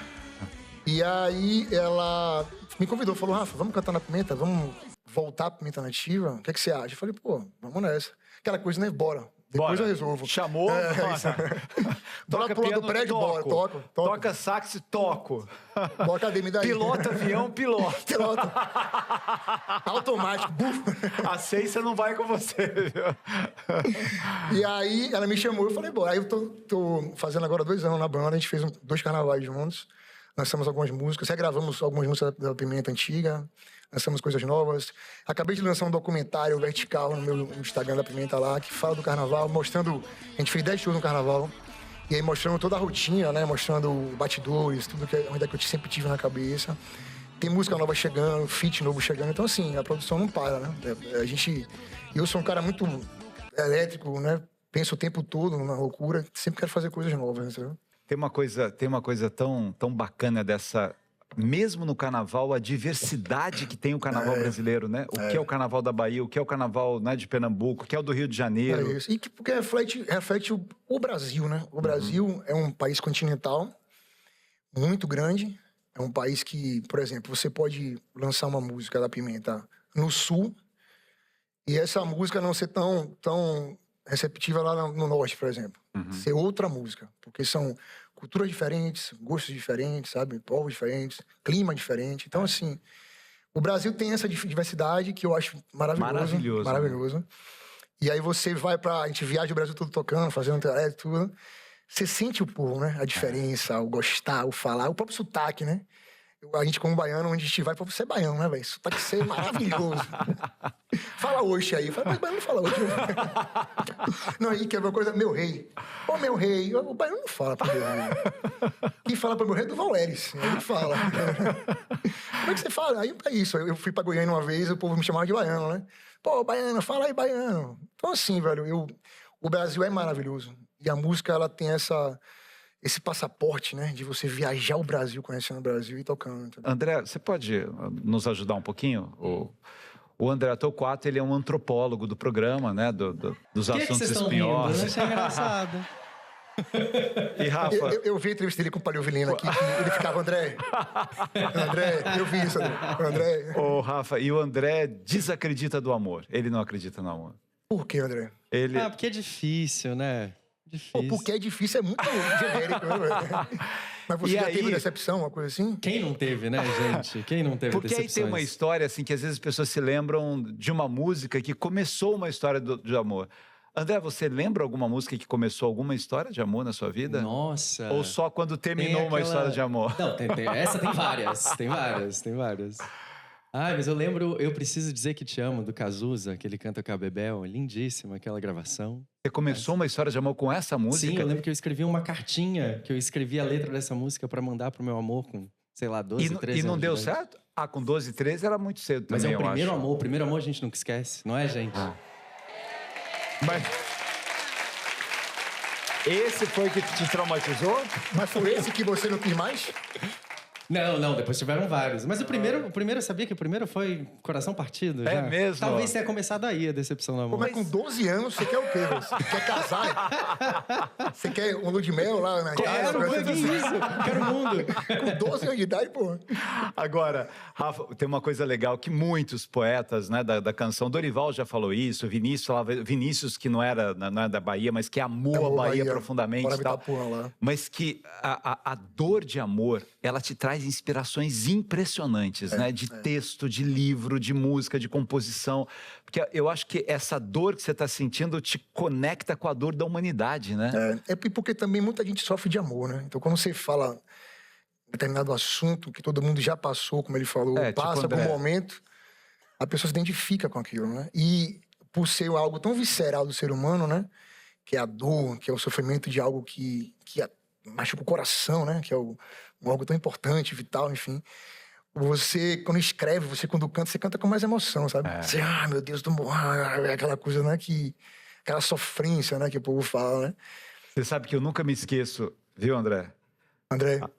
E aí ela me convidou, falou, Rafa, vamos cantar na Pimenta, vamos voltar pra Pimenta Nativa? O que é que você acha? Eu falei, pô, vamos nessa. Aquela coisa, né? Bora. Depois eu resolvo. Chamou? Toca pro lado do prédio, bora. Toco. Toca sax, toco. Boa academia daí. Pilota avião, pilota. Pilota. Automático. A Ceissa não vai com você, viu? E aí ela me chamou, eu falei, bora. Aí eu tô fazendo agora 2 anos na banda, a gente fez 2 carnavais juntos. Lançamos algumas músicas, regravamos algumas músicas da Pimenta antiga, lançamos coisas novas. Acabei de lançar um documentário vertical no meu Instagram da Pimenta lá, que fala do carnaval, mostrando... A gente fez 10 shows no carnaval, e aí mostrando toda a rotina, né? Mostrando batidoures, tudo que eu sempre tive na cabeça. Tem música nova chegando, feat novo chegando. Então, assim, a produção não para, né? Eu sou um cara muito elétrico, né? Penso o tempo todo na loucura, sempre quero fazer coisas novas, entendeu? Tem uma coisa tão bacana dessa... Mesmo no carnaval, a diversidade que tem o carnaval brasileiro, né? O que é o carnaval da Bahia, o que é o carnaval, né, de Pernambuco, o que é o do Rio de Janeiro. É isso. E porque reflete o Brasil, né? O Brasil é um país continental, muito grande. É um país que, por exemplo, você pode lançar uma música da Pimenta no Sul e essa música não ser tão receptiva lá no Norte, por exemplo. Ser outra música, porque são culturas diferentes, gostos diferentes, sabe? Povos diferentes, clima diferente. Então, assim, o Brasil tem essa diversidade que eu acho maravilhoso. Né? E aí você vai a gente viaja o Brasil todo tocando, fazendo internet, tudo. Você sente o povo, né? A diferença, o gostar, o falar, o próprio sotaque, né? A gente, como baiano, onde a gente vai, você é baiano, né, velho? Sotaque ser maravilhoso. Fala hoje aí. Fala, mas baiano não fala hoje. Não, aí que é uma coisa, meu rei. Ô, meu rei. O baiano não fala pra meu rei. Quem fala pra meu rei é do Valéris. Ele fala. Como é que você fala? Aí é isso. Eu fui pra Goiânia uma vez, o povo me chamava de baiano, né? Pô, baiano, fala aí, baiano. Então, assim, velho, o Brasil é maravilhoso. E a música, ela tem esse passaporte, né? De você viajar o Brasil, conhecendo o Brasil e tocando. Entendeu? André, você pode nos ajudar um pouquinho? O André Torquato, ele é um antropólogo do programa, né? Dos assuntos espinhosos. Eu achei engraçado. E Rafa... Eu vi a entrevista dele com o Paleovilino aqui, que ele ficava, André, eu vi isso, André. Ô, Rafa, e o André desacredita do amor. Ele não acredita no amor. Por que, André? Porque é difícil, né? Pô, porque é difícil, é muito genérico, né, velho? Mas você já teve decepção, uma coisa assim? Quem não teve, né, gente? Quem não teve Porque decepções? aí tem uma história, assim, que às vezes as pessoas se lembram de uma música que começou uma história de amor. André, você lembra alguma música que começou alguma história de amor na sua vida? Nossa! Ou só quando terminou uma história de amor? Não, essa tem várias. Ai, mas eu lembro Eu Preciso Dizer Que Te Amo, do Cazuza, que ele canta com a Bebel. Lindíssima aquela gravação. Você começou uma história de amor com essa música? Sim, eu lembro que eu escrevi uma cartinha, que eu escrevi a letra dessa música pra mandar pro meu amor com, sei lá, 12, 13 anos. E não deu certo? Com 12, 13 era muito cedo também, mas é eu acho. O primeiro amor a gente nunca esquece, não é, gente? Mas... Esse foi que te traumatizou? Mas foi esse que você não quis mais? Não, depois tiveram vários. Mas o primeiro, sabia que o primeiro foi Coração Partido? É já? mesmo? Talvez tenha começado aí a decepção do amor. Mas com 12 anos, você quer o quê? Você quer casar? Você quer um lua de mel lá na casa? Quero, que isso? Quero o mundo. Com 12 anos de idade, pô. Agora, Rafa, tem uma coisa legal que muitos poetas, né, da canção, Dorival já falou isso, Vinícius falava, Vinícius que não é da Bahia, mas que amou a Bahia profundamente e tal, mas que a dor de amor, ela te traz inspirações impressionantes, né, de texto, de livro, de música, de composição, porque eu acho que essa dor que você está sentindo te conecta com a dor da humanidade, né? É porque também muita gente sofre de amor, né? Então, quando você fala determinado assunto que todo mundo já passou, como ele falou, passa tipo algum momento, a pessoa se identifica com aquilo, né? E por ser algo tão visceral do ser humano, né? Que é a dor, que é o sofrimento de algo que machuca o coração, né? Que é algo tão importante, vital, enfim. Você, quando escreve, você quando canta, você canta com mais emoção, sabe? Você, meu Deus, é aquela coisa, né? Aquela sofrência, né? Que o povo fala, né? Você sabe que eu nunca me esqueço, viu, André?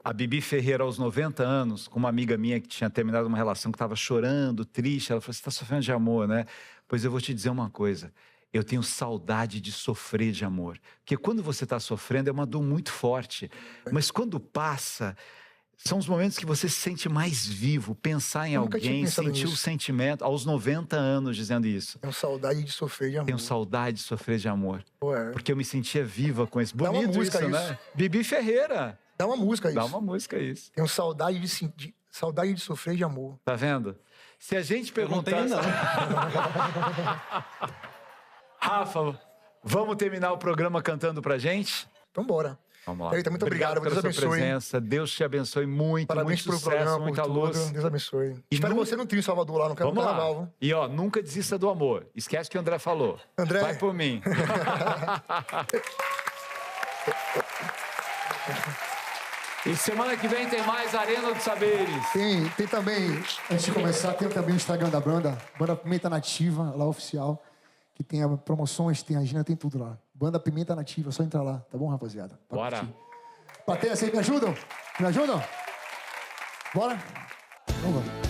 A Bibi Ferreira, aos 90 anos, com uma amiga minha que tinha terminado uma relação, que estava chorando, triste, ela falou, você está sofrendo de amor, né? Pois eu vou te dizer uma coisa, eu tenho saudade de sofrer de amor. Porque quando você está sofrendo, é uma dor muito forte. Mas quando passa, são os momentos que você se sente mais vivo, pensar em alguém, sentir o sentimento, aos 90 anos dizendo isso. Tenho saudade de sofrer de amor. Tenho saudade de sofrer de amor. Porque eu me sentia viva com esse bonito isso, né? Bibi Ferreira. Dá uma música isso. Dá uma música isso. Tenho saudade de sofrer de amor. Tá vendo? Se a gente perguntar... Eu não tenho, não. Rafa, vamos terminar o programa cantando pra gente? Então bora. Vamos lá. Eita, muito obrigado. pela Deus sua abençoe. presença. Deus te abençoe muito. Parabéns muito pelo programa, muita por luz. tudo. Deus abençoe. E Espero você no trio Salvador lá no Vamos carnaval. lá. E ó, nunca desista do amor. Esquece o que o André falou. André. Vai por mim. E semana que vem tem mais Arena dos Saberes. Tem também, antes de começar, tem também o Instagram da banda Pimenta Nativa, lá oficial, que tem promoções, tem agenda, tem tudo lá. Banda Pimenta Nativa, só entrar lá, tá bom, rapaziada? Bora. Curtir. Plateia, vocês me ajudam? Me ajudam? Bora? Vamos lá.